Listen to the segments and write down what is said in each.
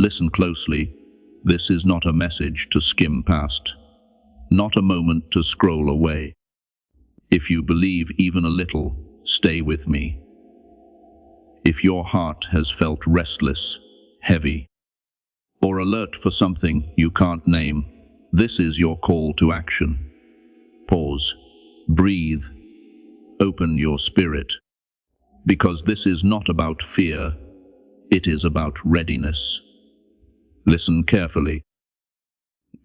Listen closely. This is not a message to skim past, not a moment to scroll away. If you believe even a little, stay with me. If your heart has felt restless, heavy, or alert for something you can't name, this is your call to action. Pause, breathe, open your spirit, because this is not about fear, it is about readiness. Listen carefully,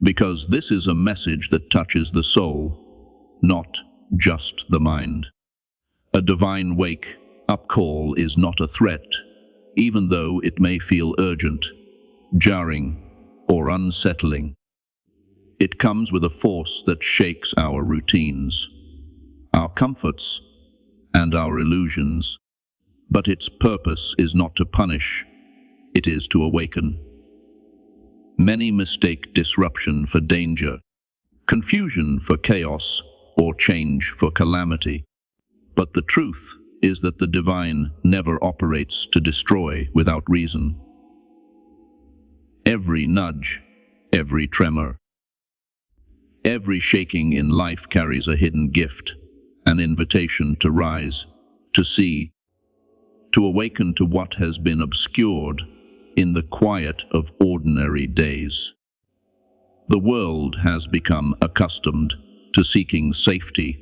because this is a message that touches the soul, not just the mind. A divine wake-up call is not a threat, even though it may feel urgent, jarring, or unsettling. It comes with a force that shakes our routines, our comforts, and our illusions. But its purpose is not to punish, it is to awaken. Many mistake disruption for danger, confusion for chaos, or change for calamity. But the truth is that the divine never operates to destroy without reason. Every nudge, every tremor, every shaking in life carries a hidden gift, an invitation to rise, to see, to awaken to what has been obscured in the quiet of ordinary days. The world has become accustomed to seeking safety,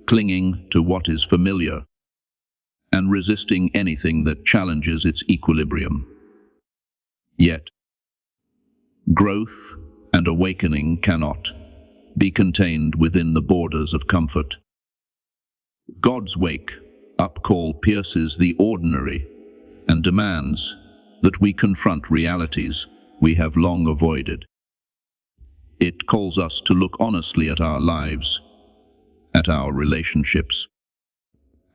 clinging to what is familiar, and resisting anything that challenges its equilibrium. Yet, growth and awakening cannot be contained within the borders of comfort. God's wake-up call pierces the ordinary and demands that we confront realities we have long avoided. It calls us to look honestly at our lives, at our relationships,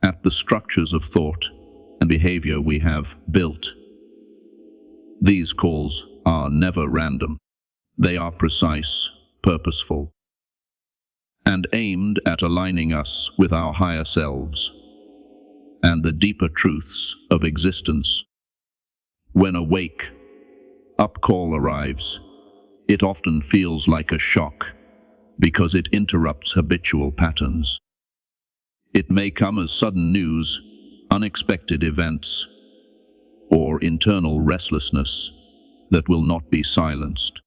at the structures of thought and behavior we have built. These calls are never random. They are precise, purposeful, and aimed at aligning us with our higher selves and the deeper truths of existence. When a wake-up call arrives, it often feels like a shock because it interrupts habitual patterns. It may come as sudden news, unexpected events, or internal restlessness that will not be silenced.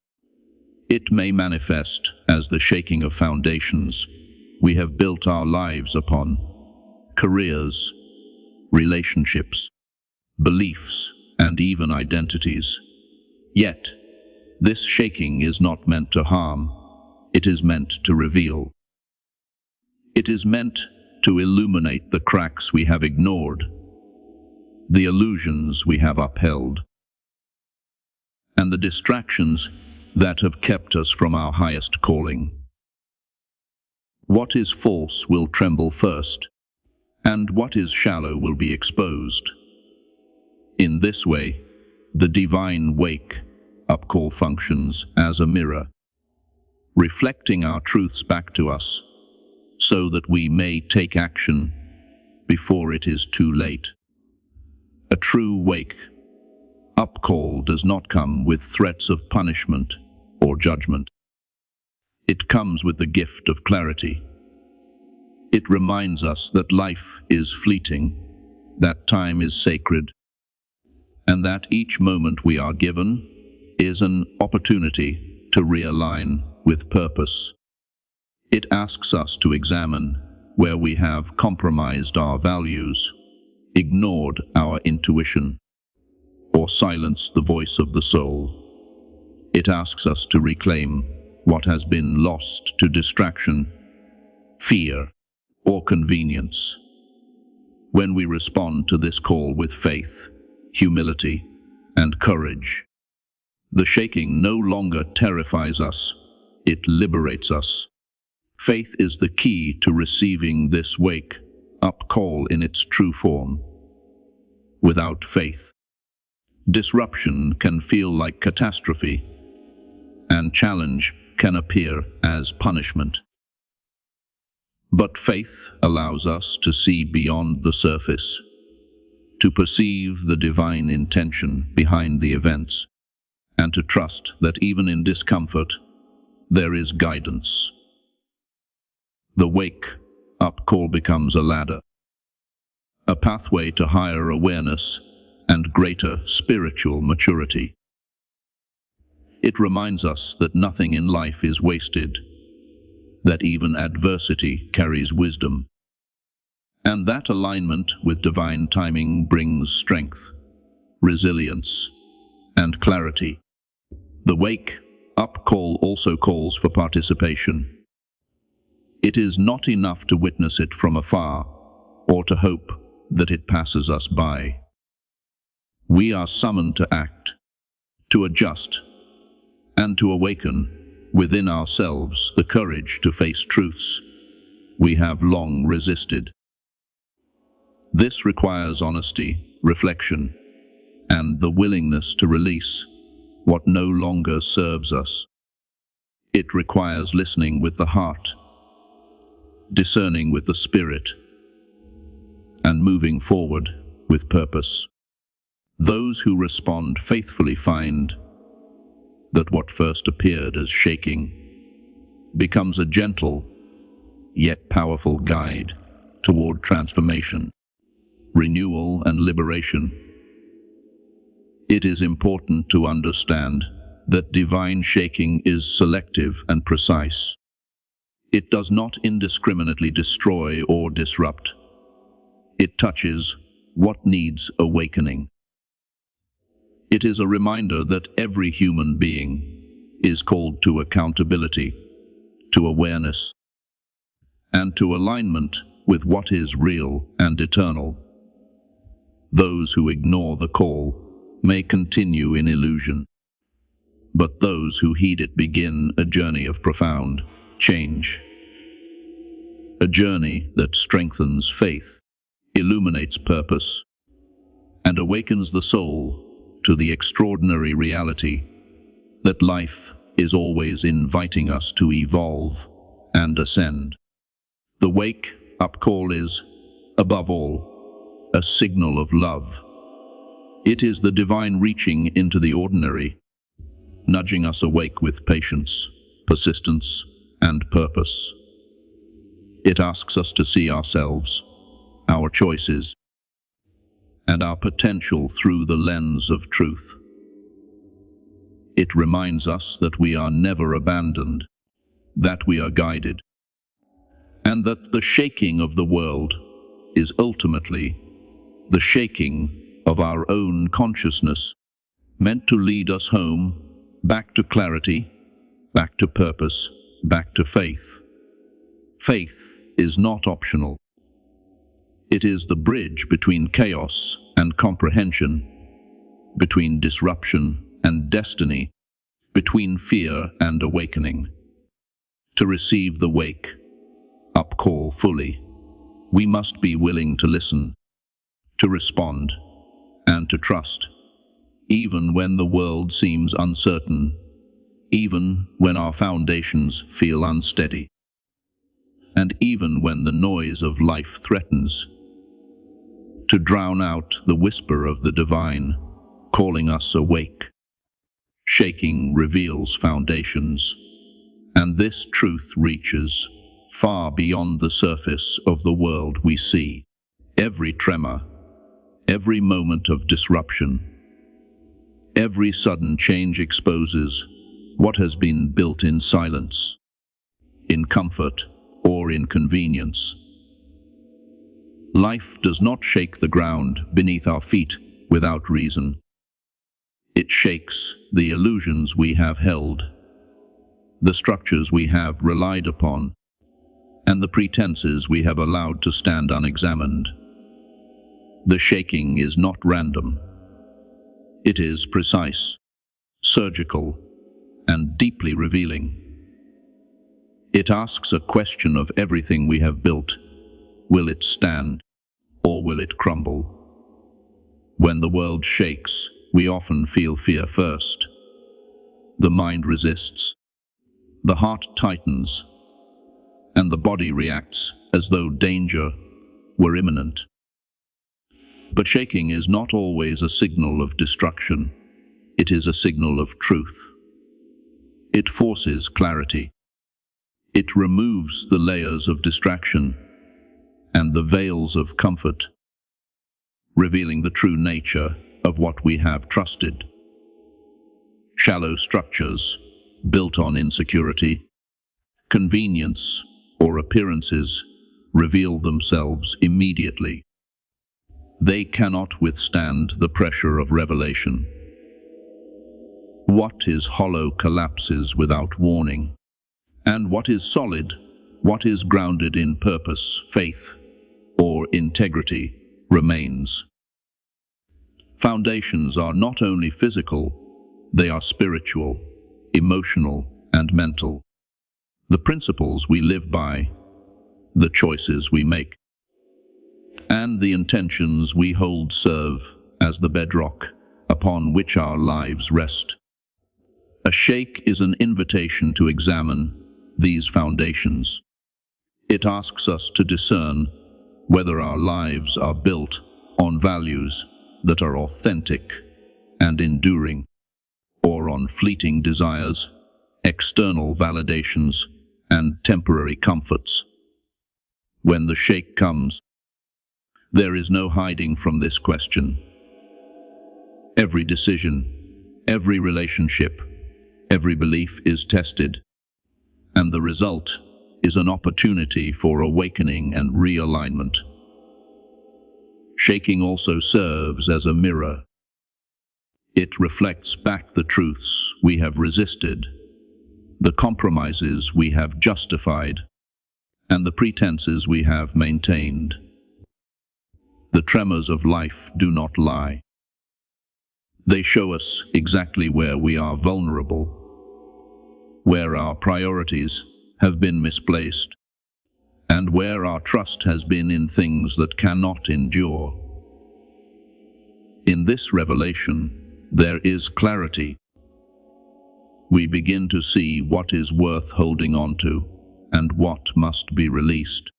It may manifest as the shaking of foundations we have built our lives upon, careers, relationships, beliefs, and even identities. Yet, this shaking is not meant to harm, it is meant to reveal. It is meant to illuminate the cracks we have ignored, the illusions we have upheld, and the distractions that have kept us from our highest calling. What is false will tremble first, and what is shallow will be exposed. In this way, the divine wake-up call functions as a mirror, reflecting our truths back to us, so that we may take action before it is too late. A true wake-up call does not come with threats of punishment or judgment. It comes with the gift of clarity. It reminds us that life is fleeting, that time is sacred, and that each moment we are given is an opportunity to realign with purpose. It asks us to examine where we have compromised our values, ignored our intuition, or silenced the voice of the soul. It asks us to reclaim what has been lost to distraction, fear, or convenience. When we respond to this call with faith, humility, and courage, the shaking no longer terrifies us, it liberates us. Faith is the key to receiving this wake-up call in its true form. Without faith, disruption can feel like catastrophe, and challenge can appear as punishment. But faith allows us to see beyond the surface, to perceive the divine intention behind the events, and to trust that even in discomfort, there is guidance. The wake-up call becomes a ladder, a pathway to higher awareness and greater spiritual maturity. It reminds us that nothing in life is wasted, that even adversity carries wisdom, and that alignment with divine timing brings strength, resilience, and clarity. The wake-up call also calls for participation. It is not enough to witness it from afar or to hope that it passes us by. We are summoned to act, to adjust, and to awaken within ourselves the courage to face truths we have long resisted. This requires honesty, reflection, and the willingness to release what no longer serves us. It requires listening with the heart, discerning with the spirit, and moving forward with purpose. Those who respond faithfully find that what first appeared as shaking becomes a gentle yet powerful guide toward transformation, renewal, and liberation. It is important to understand that divine shaking is selective and precise. It does not indiscriminately destroy or disrupt. It touches what needs awakening. It is a reminder that every human being is called to accountability, to awareness, and to alignment with what is real and eternal. Those who ignore the call may continue in illusion, but those who heed it begin a journey of profound change. A journey that strengthens faith, illuminates purpose, and awakens the soul to the extraordinary reality that life is always inviting us to evolve and ascend. The wake-up call is, above all, a signal of love. It is the divine reaching into the ordinary, nudging us awake with patience, persistence, and purpose. It asks us to see ourselves, our choices, and our potential through the lens of truth. It reminds us that we are never abandoned, that we are guided, and that the shaking of the world is ultimately the shaking of our own consciousness, meant to lead us home, back to clarity, back to purpose, back to faith. Faith is not optional. It is the bridge between chaos and comprehension, between disruption and destiny, between fear and awakening. To receive the wake-up call fully, we must be willing to listen, to respond, and to trust, even when the world seems uncertain, even when our foundations feel unsteady, and even when the noise of life threatens to drown out the whisper of the divine, calling us awake. Shaking reveals foundations, and this truth reaches far beyond the surface of the world we see. Every tremor, every moment of disruption, every sudden change exposes what has been built in silence, in comfort, or in convenience. Life does not shake the ground beneath our feet without reason. It shakes the illusions we have held, the structures we have relied upon, and the pretenses we have allowed to stand unexamined. The shaking is not random. It is precise, surgical, and deeply revealing. It asks a question of everything we have built. Will it stand, or will it crumble? When the world shakes, we often feel fear first. The mind resists, the heart tightens, and the body reacts as though danger were imminent. But shaking is not always a signal of destruction. It is a signal of truth. It forces clarity. It removes the layers of distraction and the veils of comfort, revealing the true nature of what we have trusted. Shallow structures built on insecurity, convenience, or appearances reveal themselves immediately. They cannot withstand the pressure of revelation. What is hollow collapses without warning, and what is solid, what is grounded in purpose, faith, or integrity, remains. Foundations are not only physical, they are spiritual, emotional, and mental. The principles we live by, the choices we make, and the intentions we hold serve as the bedrock upon which our lives rest. A shake is an invitation to examine these foundations. It asks us to discern whether our lives are built on values that are authentic and enduring, or on fleeting desires, external validations, and temporary comforts. When the shake comes, there is no hiding from this question. Every decision, every relationship, every belief is tested, and the result is an opportunity for awakening and realignment. Shaking also serves as a mirror. It reflects back the truths we have resisted, the compromises we have justified, and the pretenses we have maintained. The tremors of life do not lie. They show us exactly where we are vulnerable, where our priorities have been misplaced, and where our trust has been in things that cannot endure. In this revelation, there is clarity. We begin to see what is worth holding on to and what must be released.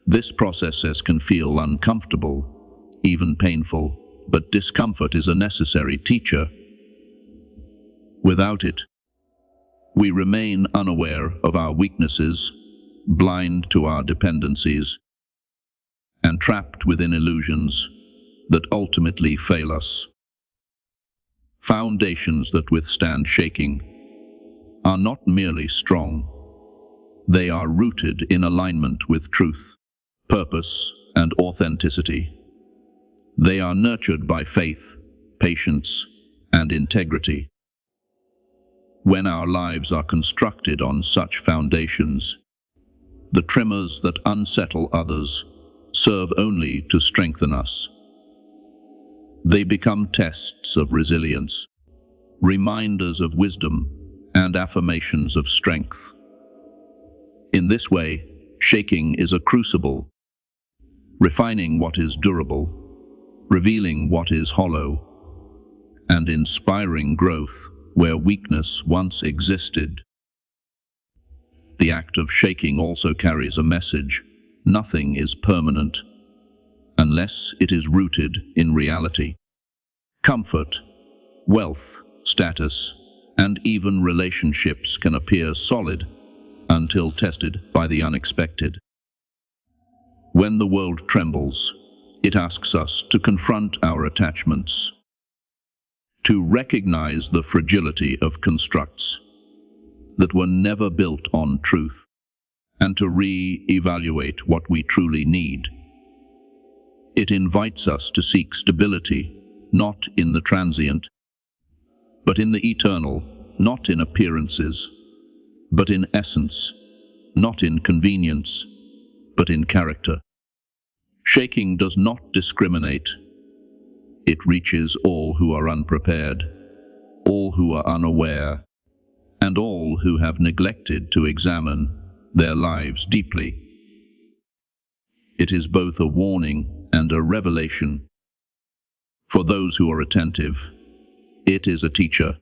This process can feel uncomfortable, even painful, but discomfort is a necessary teacher. Without it, we remain unaware of our weaknesses, blind to our dependencies, and trapped within illusions that ultimately fail us. Foundations that withstand shaking are not merely strong. They are rooted in alignment with truth, purpose, and authenticity. They are nurtured by faith, patience, and integrity. When our lives are constructed on such foundations, the tremors that unsettle others serve only to strengthen us. They become tests of resilience, reminders of wisdom, and affirmations of strength. In this way, shaking is a crucible, refining what is durable, revealing what is hollow, and inspiring growth where weakness once existed. The act of shaking also carries a message. Nothing is permanent unless it is rooted in reality. Comfort, wealth, status, and even relationships can appear solid until tested by the unexpected. When the world trembles, it asks us to confront our attachments, to recognize the fragility of constructs that were never built on truth, and to re-evaluate what we truly need. It invites us to seek stability, not in the transient, but in the eternal, not in appearances, but in essence, not in convenience, but in character. Shaking does not discriminate. It reaches all who are unprepared, all who are unaware, and all who have neglected to examine their lives deeply. It is both a warning and a revelation. For those who are attentive, it is a teacher,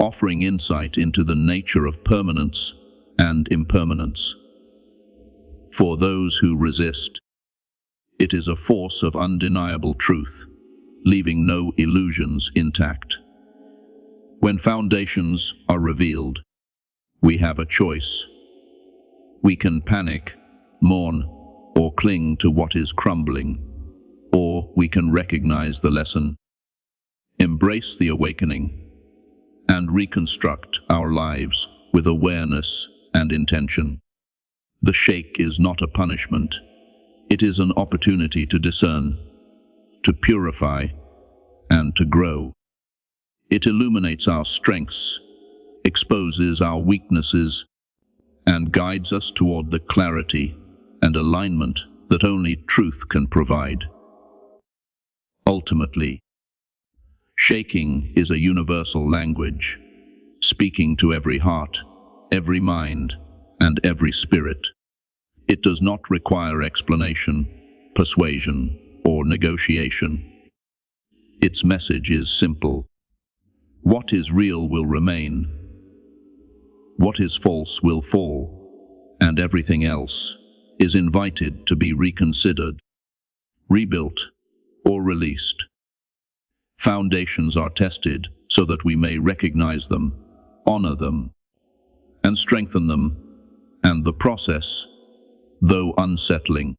offering insight into the nature of permanence and impermanence. For those who resist, it is a force of undeniable truth, leaving no illusions intact. When foundations are revealed, we have a choice. We can panic, mourn, or cling to what is crumbling, or we can recognize the lesson, embrace the awakening, and reconstruct our lives with awareness and intention. The shake is not a punishment. It is an opportunity to discern, to purify, and to grow. It illuminates our strengths, exposes our weaknesses, and guides us toward the clarity and alignment that only truth can provide. Ultimately, shaking is a universal language, speaking to every heart, every mind, and every spirit. It does not require explanation, persuasion, or negotiation. Its message is simple. What is real will remain. What is false will fall, and everything else is invited to be reconsidered, rebuilt, or released. Foundations are tested so that we may recognize them, honor them, and strengthen them, and the process, though unsettling,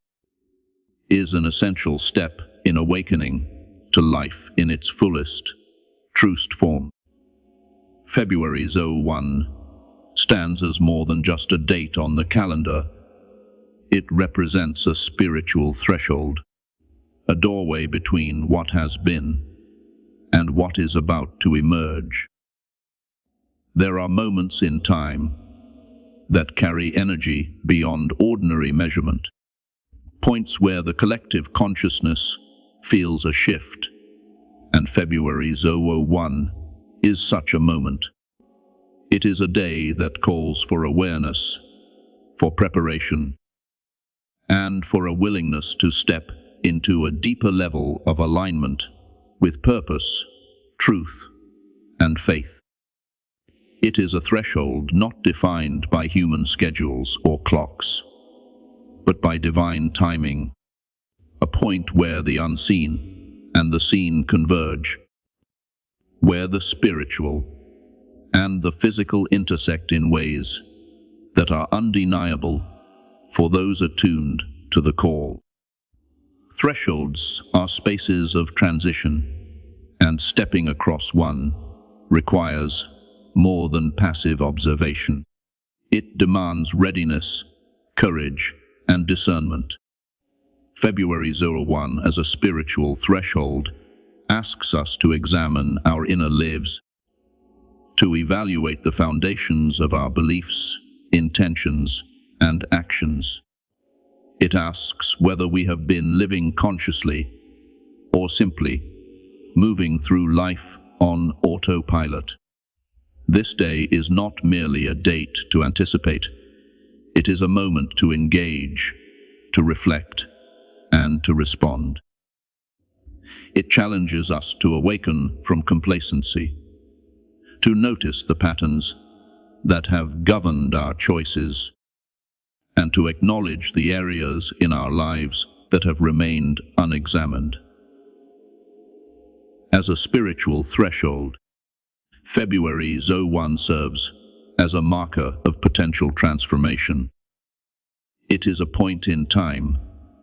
is an essential step in awakening to life in its fullest, truest form. February 01 stands as more than just a date on the calendar. It represents a spiritual threshold, a doorway between what has been and what is about to emerge. There are moments in time that carry energy beyond ordinary measurement, points where the collective consciousness feels a shift, and February 01 is such a moment. It is a day that calls for awareness, for preparation, and for a willingness to step into a deeper level of alignment with purpose, truth, and faith. It is a threshold not defined by human schedules or clocks, but by divine timing, a point where the unseen and the seen converge, where the spiritual and the physical intersect in ways that are undeniable for those attuned to the call. Thresholds are spaces of transition, and stepping across one requires more than passive observation. It demands readiness, courage, and discernment. February 01 as a spiritual threshold asks us to examine our inner lives, to evaluate the foundations of our beliefs, intentions, and actions. It asks whether we have been living consciously or simply moving through life on autopilot. This day is not merely a date to anticipate. It is a moment to engage, to reflect, and to respond. It challenges us to awaken from complacency, to notice the patterns that have governed our choices, and to acknowledge the areas in our lives that have remained unexamined. As a spiritual threshold, February 01 serves as a marker of potential transformation. It is a point in time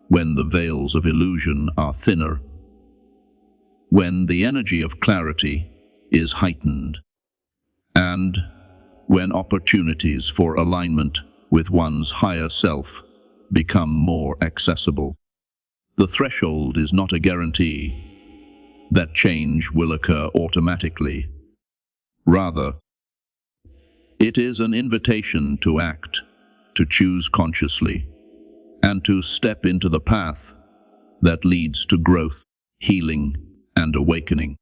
when the veils of illusion are thinner, when the energy of clarity is heightened, and when opportunities for alignment with one's higher self become more accessible. The threshold is not a guarantee that change will occur automatically. Rather, it is an invitation to act, to choose consciously, and to step into the path that leads to growth, healing, and awakening.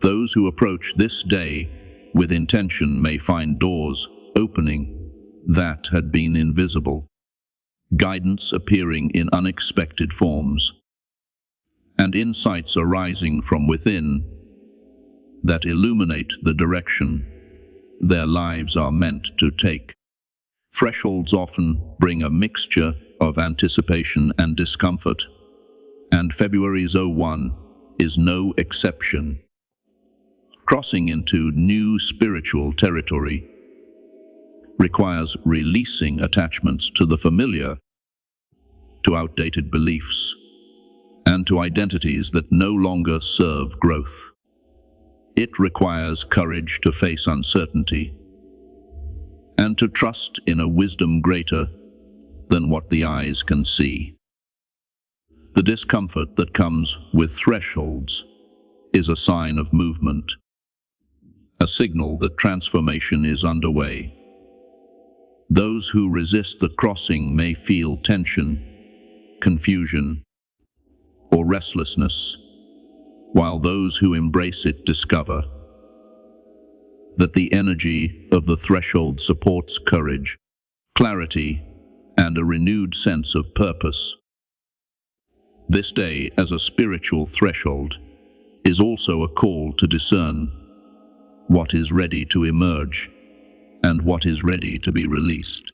Those who approach this day with intention may find doors opening that had been invisible, guidance appearing in unexpected forms, and insights arising from within that illuminate the direction their lives are meant to take. Thresholds often bring a mixture of anticipation and discomfort, and February's 01 is no exception. Crossing into new spiritual territory requires releasing attachments to the familiar, to outdated beliefs, and to identities that no longer serve growth. It requires courage to face uncertainty and to trust in a wisdom greater than what the eyes can see. The discomfort that comes with thresholds is a sign of movement, a signal that transformation is underway. Those who resist the crossing may feel tension, confusion, or restlessness, while those who embrace it discover that the energy of the threshold supports courage, clarity, and a renewed sense of purpose. This day, as a spiritual threshold, is also a call to discern what is ready to emerge and what is ready to be released.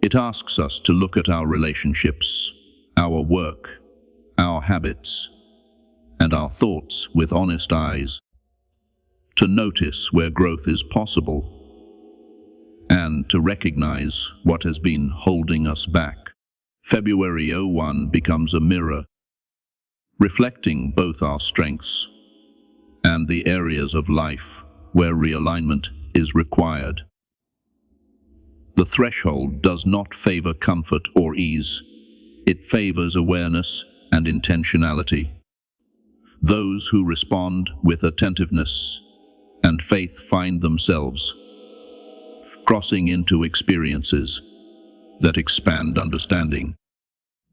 It asks us to look at our relationships, our work, our habits, and our thoughts with honest eyes, to notice where growth is possible, and to recognize what has been holding us back. February 01 becomes a mirror, reflecting both our strengths and the areas of life where realignment is required. The threshold does not favor comfort or ease. It favors awareness and intentionality. Those who respond with attentiveness and faith find themselves crossing into experiences that expand understanding,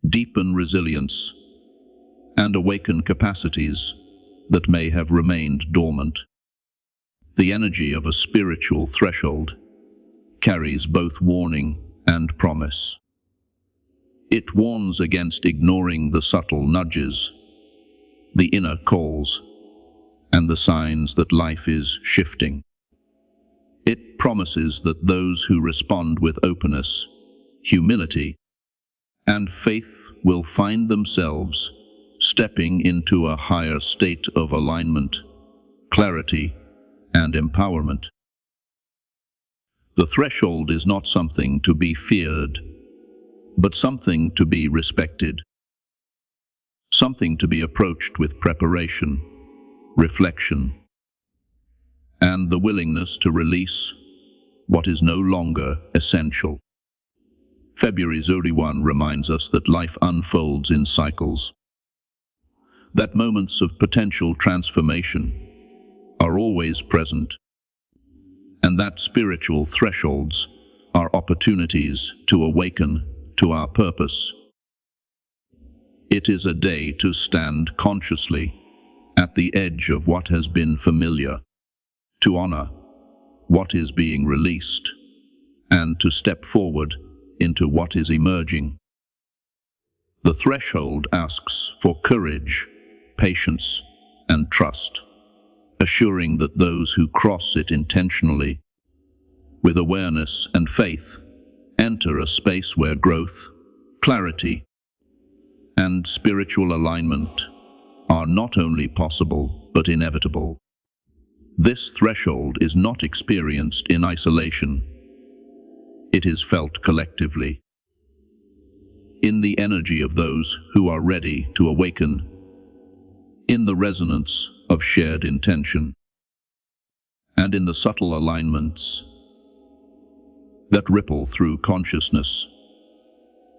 deepen resilience, and awaken capacities that may have remained dormant. The energy of a spiritual threshold carries both warning and promise. It warns against ignoring the subtle nudges, the inner calls, and the signs that life is shifting. It promises that those who respond with openness, humility, and faith will find themselves stepping into a higher state of alignment, clarity, and empowerment. The threshold is not something to be feared, but something to be respected, something to be approached with preparation, reflection, and the willingness to release what is no longer essential. February 01 reminds us that life unfolds in cycles, that moments of potential transformation are always present, and that spiritual thresholds are opportunities to awaken to our purpose. It is a day to stand consciously at the edge of what has been familiar, to honor what is being released, and to step forward into what is emerging. The threshold asks for courage, patience, and trust, assuring that those who cross it intentionally, with awareness and faith, enter a space where growth, clarity, and spiritual alignment are not only possible but inevitable. This threshold is not experienced in isolation. It is felt collectively, in the energy of those who are ready to awaken, in the resonance of shared intention, and in the subtle alignments that ripple through consciousness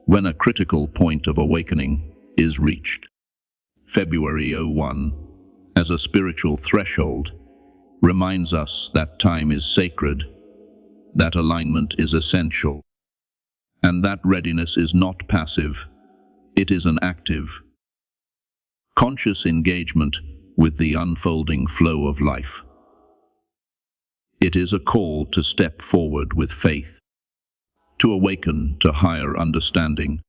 when a critical point of awakening is reached. February 01, as a spiritual threshold, reminds us that time is sacred, that alignment is essential, and that readiness is not passive, it is an active, conscious engagement with the unfolding flow of life. It is a call to step forward with faith, to awaken to higher understanding,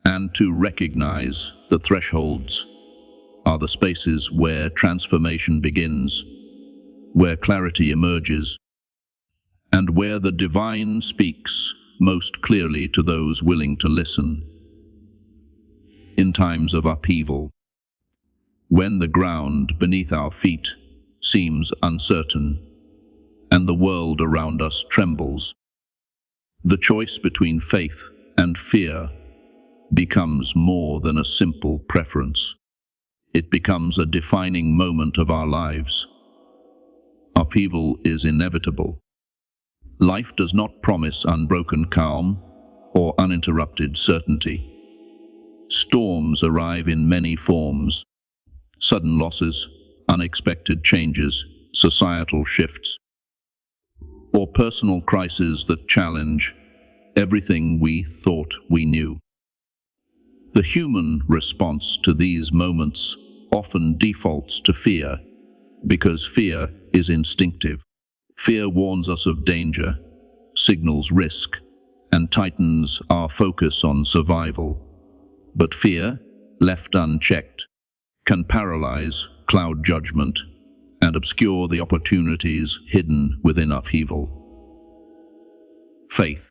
and to recognize that thresholds are the spaces where transformation begins, where clarity emerges, and where the divine speaks most clearly to those willing to listen. in times of upheaval. When the ground beneath our feet seems uncertain and the world around us trembles, the choice between faith and fear becomes more than a simple preference. It becomes a defining moment of our lives. Upheaval is inevitable. Life does not promise unbroken calm or uninterrupted certainty. Storms arrive in many forms: sudden losses, unexpected changes, societal shifts, or personal crises that challenge everything we thought we knew. The human response to these moments often defaults to fear, because fear is instinctive. Fear warns us of danger, signals risk, and tightens our focus on survival. But fear, left unchecked, can paralyze, cloud judgment, and obscure the opportunities hidden within upheaval. Faith,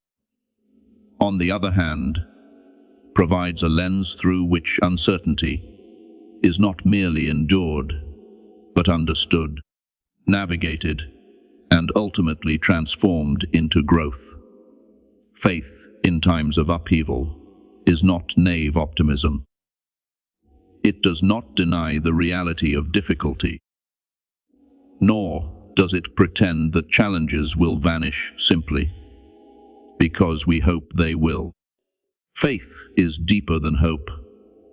on the other hand, provides a lens through which uncertainty is not merely endured, but understood, navigated, and ultimately transformed into growth. Faith in times of upheaval is not naive optimism. It does not deny the reality of difficulty, nor does it pretend that challenges will vanish simply because we hope they will. Faith is deeper than hope.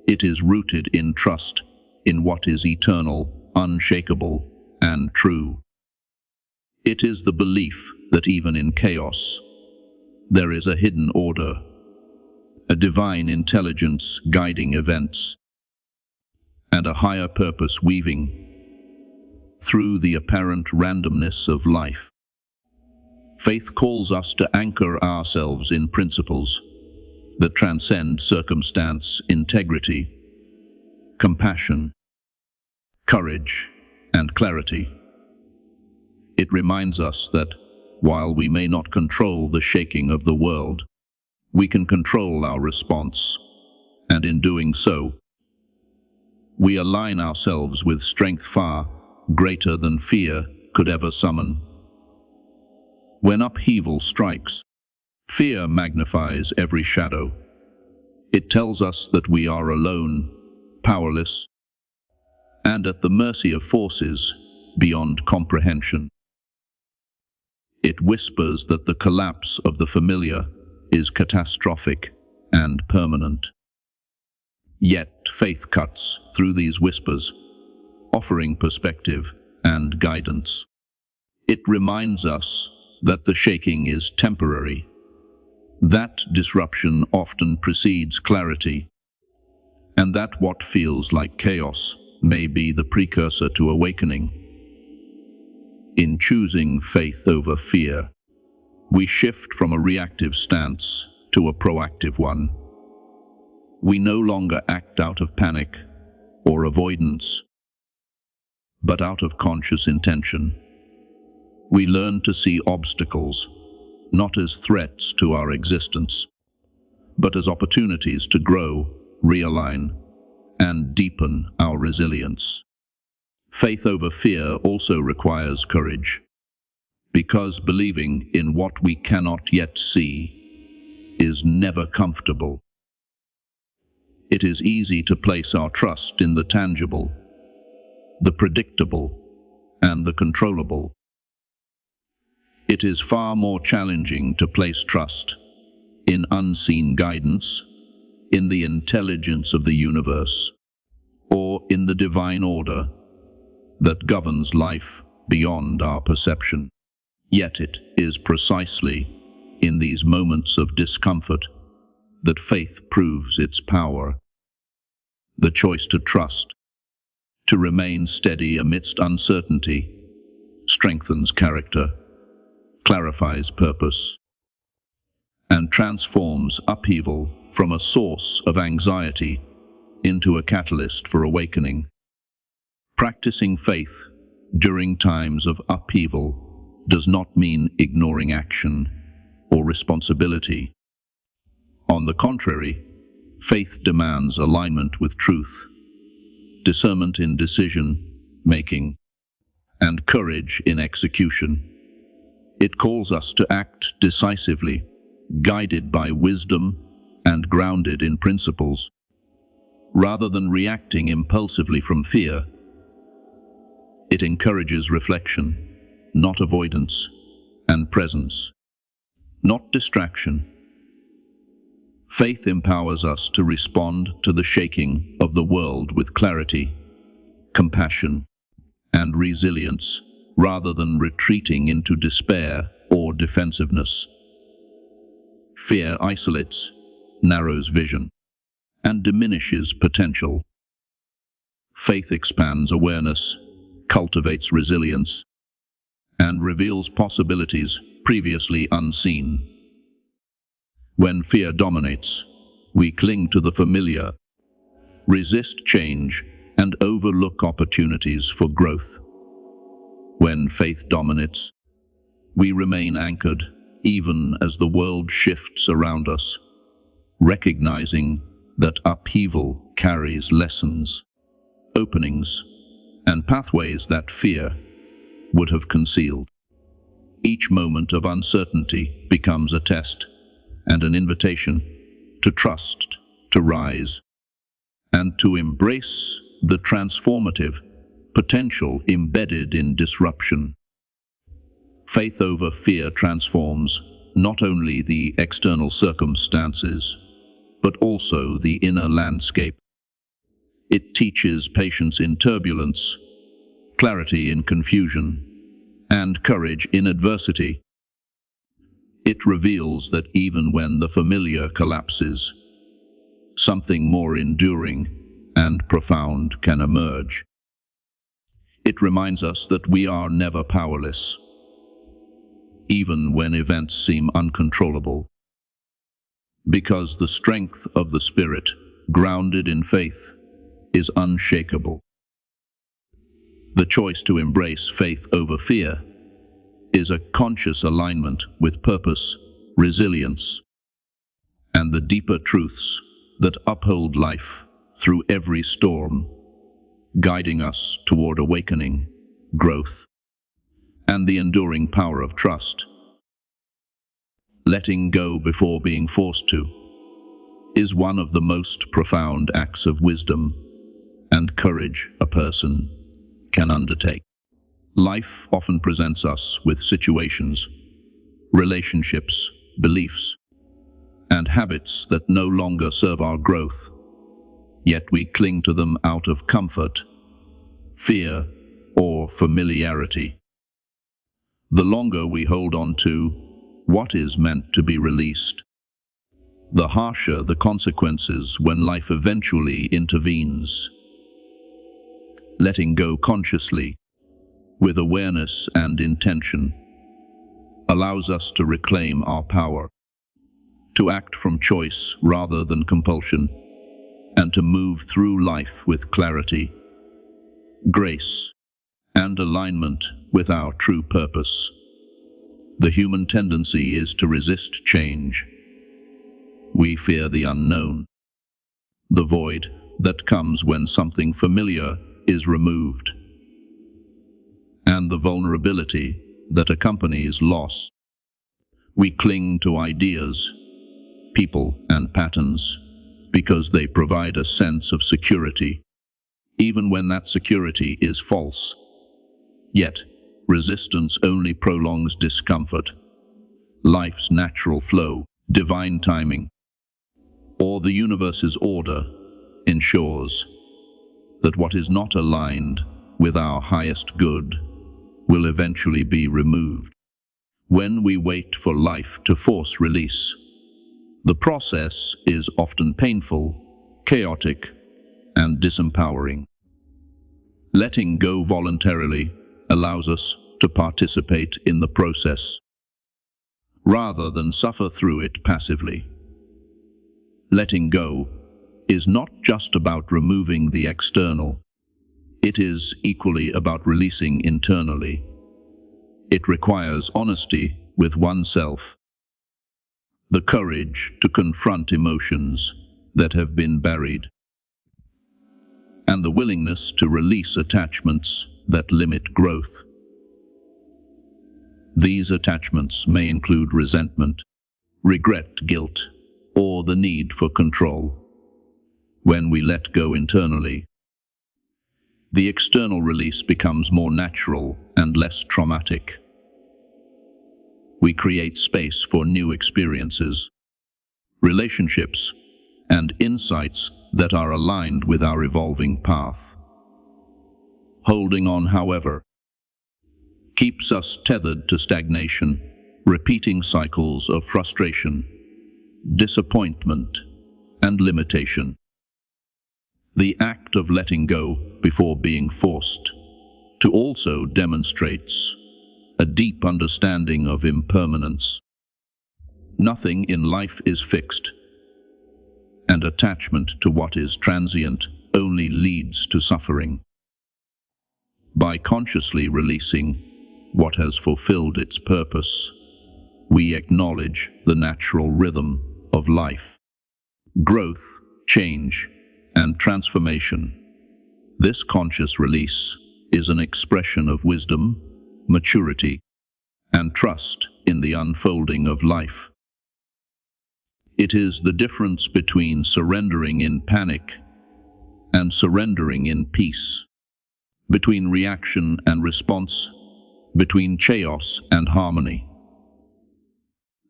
It is rooted in trust in what is eternal, unshakable, and true. It is the belief that even in chaos, there is a hidden order, a divine intelligence guiding events, and a higher purpose weaving through the apparent randomness of life. Faith calls us to anchor ourselves in principles that transcend circumstance: integrity, compassion, courage, and clarity. It reminds us that while we may not control the shaking of the world, we can control our response, and in doing so, we align ourselves with strength far greater than fear could ever summon. When upheaval strikes, fear magnifies every shadow. It tells us that we are alone, powerless, and at the mercy of forces beyond comprehension. It whispers that the collapse of the familiar is catastrophic and permanent. Yet faith cuts through these whispers, offering perspective and guidance. It reminds us that the shaking is temporary, that disruption often precedes clarity, and that what feels like chaos may be the precursor to awakening. In choosing faith over fear, we shift from a reactive stance to a proactive one. We no longer act out of panic or avoidance, but out of conscious intention. We learn to see obstacles not as threats to our existence, but as opportunities to grow, realign, and deepen our resilience. Faith over fear also requires courage, because believing in what we cannot yet see is never comfortable. It is easy to place our trust in the tangible, the predictable, and the controllable. It is far more challenging to place trust in unseen guidance, in the intelligence of the universe, or in the divine order that governs life beyond our perception. Yet it is precisely in these moments of discomfort that faith proves its power. The choice to trust, to remain steady amidst uncertainty, strengthens character, clarifies purpose, and transforms upheaval from a source of anxiety into a catalyst for awakening. Practicing faith during times of upheaval does not mean ignoring action or responsibility. On the contrary, Faith demands alignment with truth, discernment in decision-making, and courage in execution. It calls us to act decisively, guided by wisdom and grounded in principles, rather than reacting impulsively from fear. It encourages reflection, not avoidance, and presence, not distraction. Faith empowers us to respond to the shaking of the world with clarity, compassion, and resilience, rather than retreating into despair or defensiveness. Fear isolates, narrows vision, and diminishes potential. Faith expands awareness, cultivates resilience, and reveals possibilities previously unseen. When fear dominates, we cling to the familiar, resist change, and overlook opportunities for growth. When faith dominates, we remain anchored even as the world shifts around us, recognizing that upheaval carries lessons, openings, and pathways that fear would have concealed. Each moment of uncertainty becomes a test and an invitation to trust, to rise, and to embrace the transformative potential embedded in disruption. Faith over fear transforms not only the external circumstances, but also the inner landscape. It teaches patience in turbulence, clarity in confusion, and courage in adversity. It reveals that even when the familiar collapses, something more enduring and profound can emerge. It reminds us that we are never powerless, even when events seem uncontrollable, because the strength of the spirit, grounded in faith, is unshakable. The choice to embrace faith over fear is a conscious alignment with purpose, resilience, and the deeper truths that uphold life through every storm, guiding us toward awakening, growth, and the enduring power of trust. Letting go before being forced to is one of the most profound acts of wisdom and courage a person can undertake. Life often presents us with situations, relationships, beliefs, and habits that no longer serve our growth, yet we cling to them out of comfort, fear, or familiarity. The longer we hold on to what is meant to be released, the harsher the consequences when life eventually intervenes. Letting go consciously, with awareness and intention, allows us to reclaim our power, to act from choice rather than compulsion, and to move through life with clarity, grace, and alignment with our true purpose. The human tendency is to resist change. We fear the unknown, the void that comes when something familiar is removed, and the vulnerability that accompanies loss. We cling to ideas, people, and patterns because they provide a sense of security, even when that security is false. Yet, resistance only prolongs discomfort. Life's natural flow, divine timing, or the universe's order ensures that what is not aligned with our highest good will eventually be removed. When we wait for life to force release, the process is often painful, chaotic, and disempowering. Letting go voluntarily allows us to participate in the process, rather than suffer through it passively. Letting go is not just about removing the external. It is equally about releasing internally. It requires honesty with oneself, the courage to confront emotions that have been buried, and the willingness to release attachments that limit growth. These attachments may include resentment, regret, guilt, or the need for control. When we let go internally, the external release becomes more natural and less traumatic. We create space for new experiences, relationships, and insights that are aligned with our evolving path. Holding on, however, keeps us tethered to stagnation, repeating cycles of frustration, disappointment, and limitation. The act of letting go before being forced to also demonstrates a deep understanding of impermanence. Nothing in life is fixed, and attachment to what is transient only leads to suffering. By consciously releasing what has fulfilled its purpose, we acknowledge the natural rhythm of life, growth, change, and transformation. This conscious release is an expression of wisdom, maturity, and trust in the unfolding of life. It is the difference between surrendering in panic and surrendering in peace, between reaction and response, between chaos and harmony.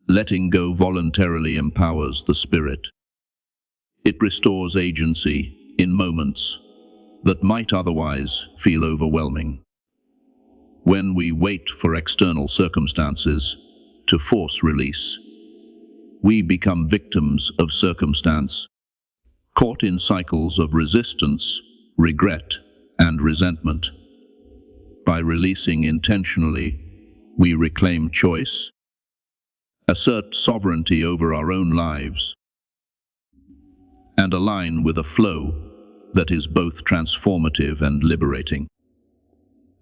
Letting go voluntarily empowers the spirit. It restores agency in moments that might otherwise feel overwhelming. When we wait for external circumstances to force release, we become victims of circumstance, caught in cycles of resistance, regret, and resentment. By releasing intentionally, we reclaim choice, assert sovereignty over our own lives, and align with a flow that is both transformative and liberating.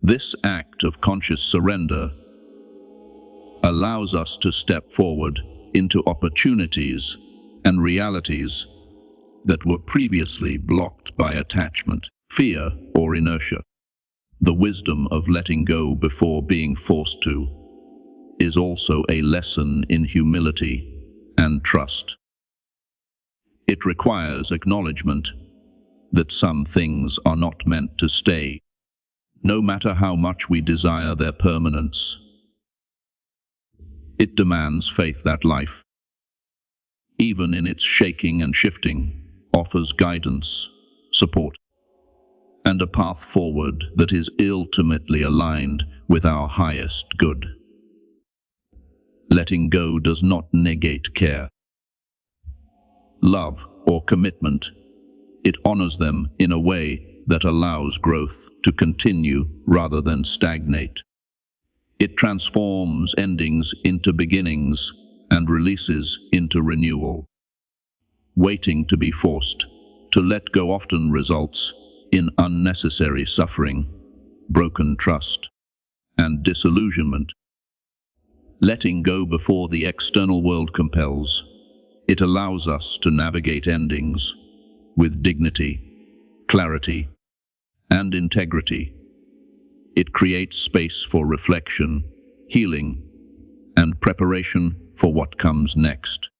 This act of conscious surrender allows us to step forward into opportunities and realities that were previously blocked by attachment, fear, or inertia. The wisdom of letting go before being forced to is also a lesson in humility and trust. It requires acknowledgement that some things are not meant to stay, no matter how much we desire their permanence. It demands faith that life, even in its shaking and shifting, offers guidance, support, and a path forward that is ultimately aligned with our highest good. Letting go does not negate care, love, or commitment. It honors them in a way that allows growth to continue rather than stagnate. It transforms endings into beginnings and releases into renewal. Waiting to be forced to let go often results in unnecessary suffering, broken trust, and disillusionment. Letting go before the external world compels. It allows us to navigate endings with dignity, clarity, and integrity. It creates space for reflection, healing, and preparation for what comes next.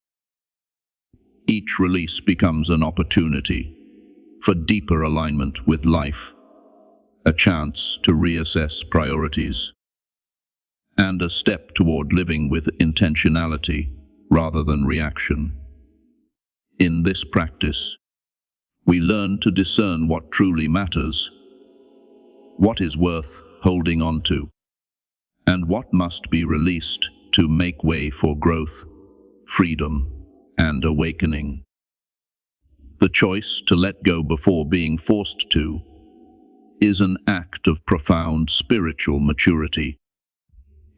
Each release becomes an opportunity for deeper alignment with life, a chance to reassess priorities, and a step toward living with intentionality rather than reaction. In this practice, we learn to discern what truly matters, what is worth holding on to, and what must be released to make way for growth, freedom, and awakening. The choice to let go before being forced to is an act of profound spiritual maturity.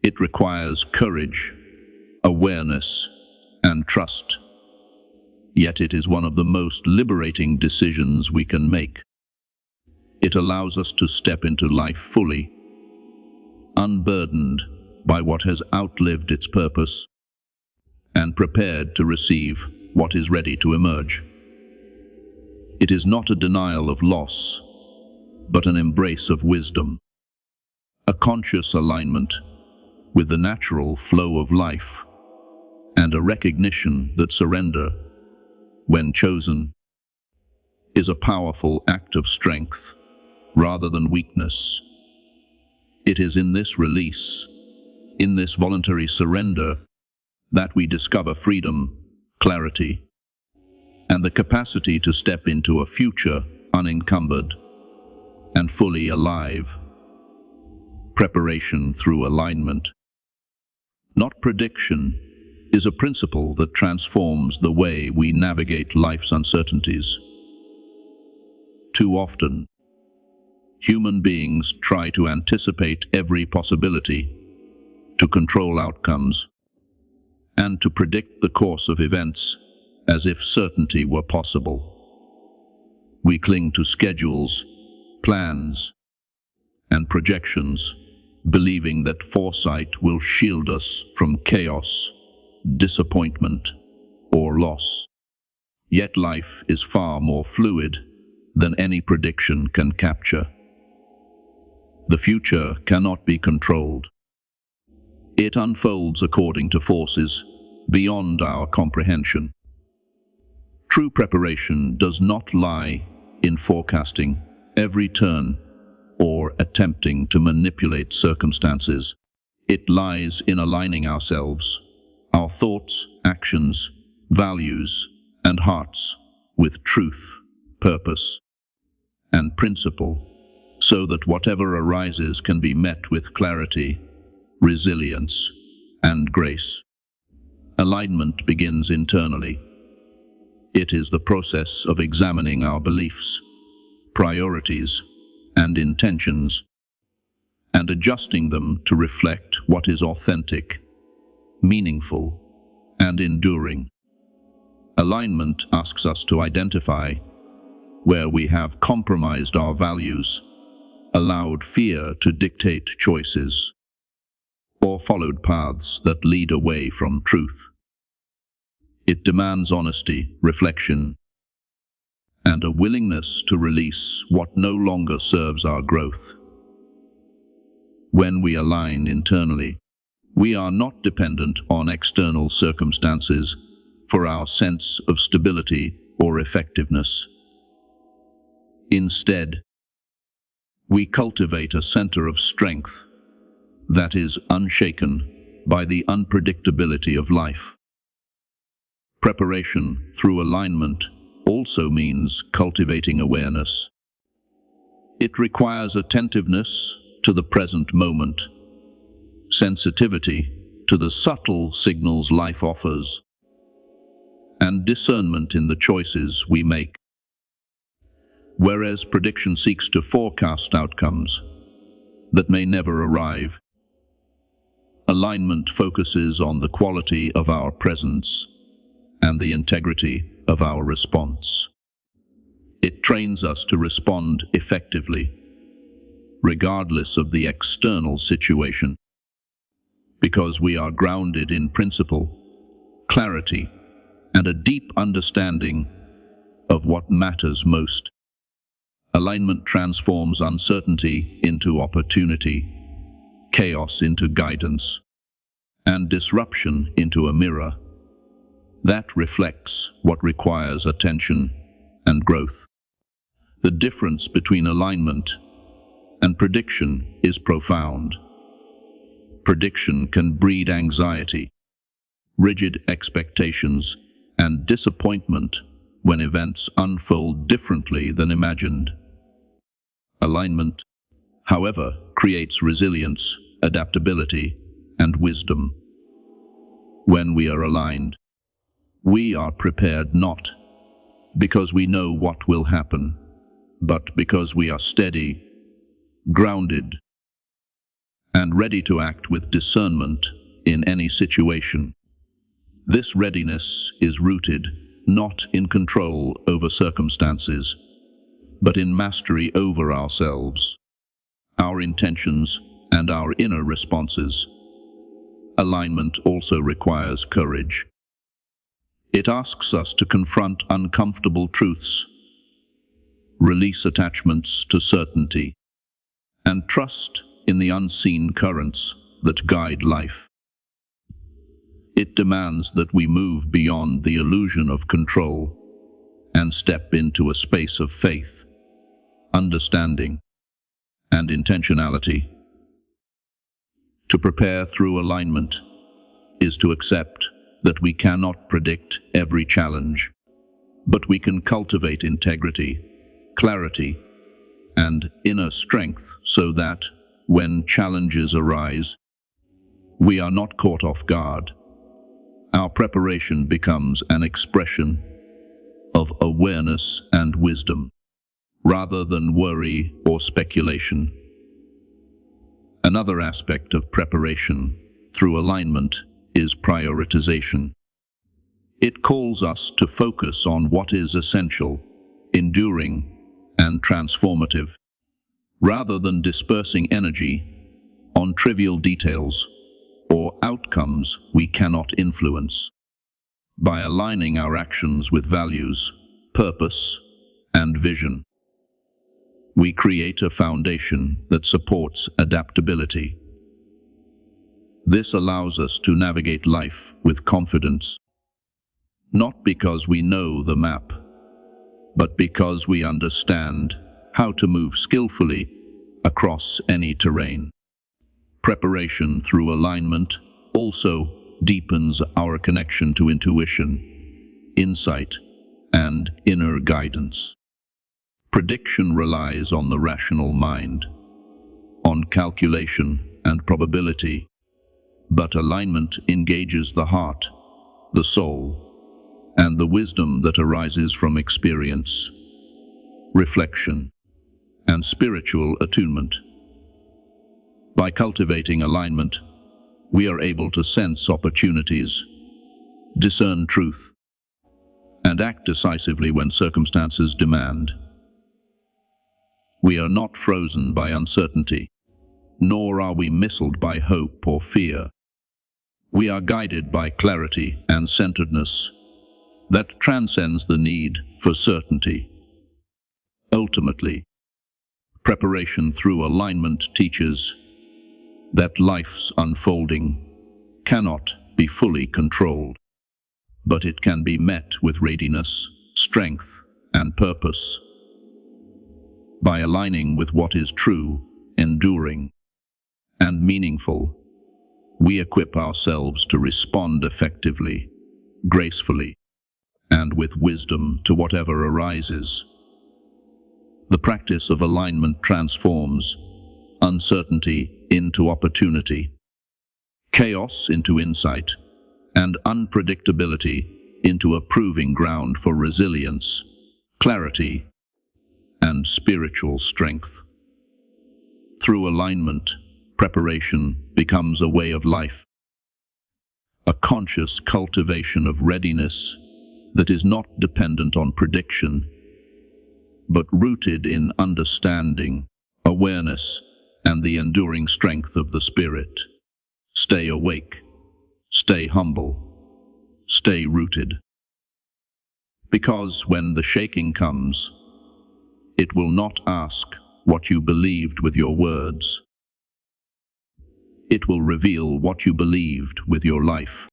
It requires courage, awareness, and trust. Yet it is one of the most liberating decisions we can make. It allows us to step into life fully, unburdened by what has outlived its purpose, and prepared to receive what is ready to emerge. It is not a denial of loss, but an embrace of wisdom, a conscious alignment with the natural flow of life, and a recognition that surrender, when chosen, is a powerful act of strength rather than weakness. It is in this release, in this voluntary surrender, that we discover freedom, clarity, and the capacity to step into a future unencumbered and fully alive. Preparation through alignment, not prediction, is a principle that transforms the way we navigate life's uncertainties. Too often, human beings try to anticipate every possibility, to control outcomes, and to predict the course of events as if certainty were possible. We cling to schedules, plans, and projections, believing that foresight will shield us from chaos, disappointment, or loss. Yet life is far more fluid than any prediction can capture. The future cannot be controlled. It unfolds according to forces beyond our comprehension. True preparation does not lie in forecasting every turn or attempting to manipulate circumstances. It lies in aligning ourselves, our thoughts, actions, values, and hearts with truth, purpose, and principle, so that whatever arises can be met with clarity, resilience, and grace. Alignment begins internally. It is the process of examining our beliefs, priorities, and intentions, and adjusting them to reflect what is authentic, meaningful, and enduring. Alignment asks us to identify where we have compromised our values, allowed fear to dictate choices, or followed paths that lead away from truth. It demands honesty, reflection, and a willingness to release what no longer serves our growth. When we align internally, we are not dependent on external circumstances for our sense of stability or effectiveness. Instead, we cultivate a center of strength that is unshaken by the unpredictability of life. Preparation through alignment also means cultivating awareness. It requires attentiveness to the present moment, sensitivity to the subtle signals life offers, and discernment in the choices we make. Whereas prediction seeks to forecast outcomes that may never arrive, alignment focuses on the quality of our presence and the integrity of our response. It trains us to respond effectively, regardless of the external situation, because we are grounded in principle, clarity, and a deep understanding of what matters most. Alignment transforms uncertainty into opportunity, chaos into guidance, and disruption into a mirror that reflects what requires attention and growth. The difference between alignment and prediction is profound. Prediction can breed anxiety, rigid expectations, and disappointment when events unfold differently than imagined. Alignment, however, creates resilience, adaptability, and wisdom. When we are aligned, we are prepared not because we know what will happen, but because we are steady, grounded, and ready to act with discernment in any situation. This readiness is rooted not in control over circumstances, but in mastery over ourselves, our intentions, and our inner responses. Alignment also requires courage. It asks us to confront uncomfortable truths, release attachments to certainty, and trust in the unseen currents that guide life. It demands that we move beyond the illusion of control and step into a space of faith, understanding, and intentionality. To prepare through alignment is to accept that we cannot predict every challenge, but we can cultivate integrity, clarity, and inner strength so that, when challenges arise, we are not caught off guard. Our preparation becomes an expression of awareness and wisdom, rather than worry or speculation. Another aspect of preparation through alignment is prioritization. It calls us to focus on what is essential, enduring, and transformative, rather than dispersing energy on trivial details or outcomes we cannot influence. By aligning our actions with values, purpose, and vision, we create a foundation that supports adaptability. This allows us to navigate life with confidence, not because we know the map, but because we understand how to move skillfully across any terrain. Preparation through alignment also deepens our connection to intuition, insight, and inner guidance. Prediction relies on the rational mind, on calculation and probability, but alignment engages the heart, the soul, and the wisdom that arises from experience, reflection, and spiritual attunement. By cultivating alignment, we are able to sense opportunities, discern truth, and act decisively when circumstances demand. We are not frozen by uncertainty, nor are we misled by hope or fear. We are guided by clarity and centeredness that transcends the need for certainty. Ultimately, preparation through alignment teaches that life's unfolding cannot be fully controlled, but it can be met with readiness, strength, and purpose. By aligning with what is true, enduring, and meaningful, we equip ourselves to respond effectively, gracefully, and with wisdom to whatever arises. The practice of alignment transforms uncertainty into opportunity, chaos into insight, and unpredictability into a proving ground for resilience, clarity, and spiritual strength. Through alignment, preparation becomes a way of life, a conscious cultivation of readiness that is not dependent on prediction, but rooted in understanding, awareness, and the enduring strength of the spirit. Stay awake, stay humble, stay rooted. Because when the shaking comes, it will not ask what you believed with your words. It will reveal what you believed with your life.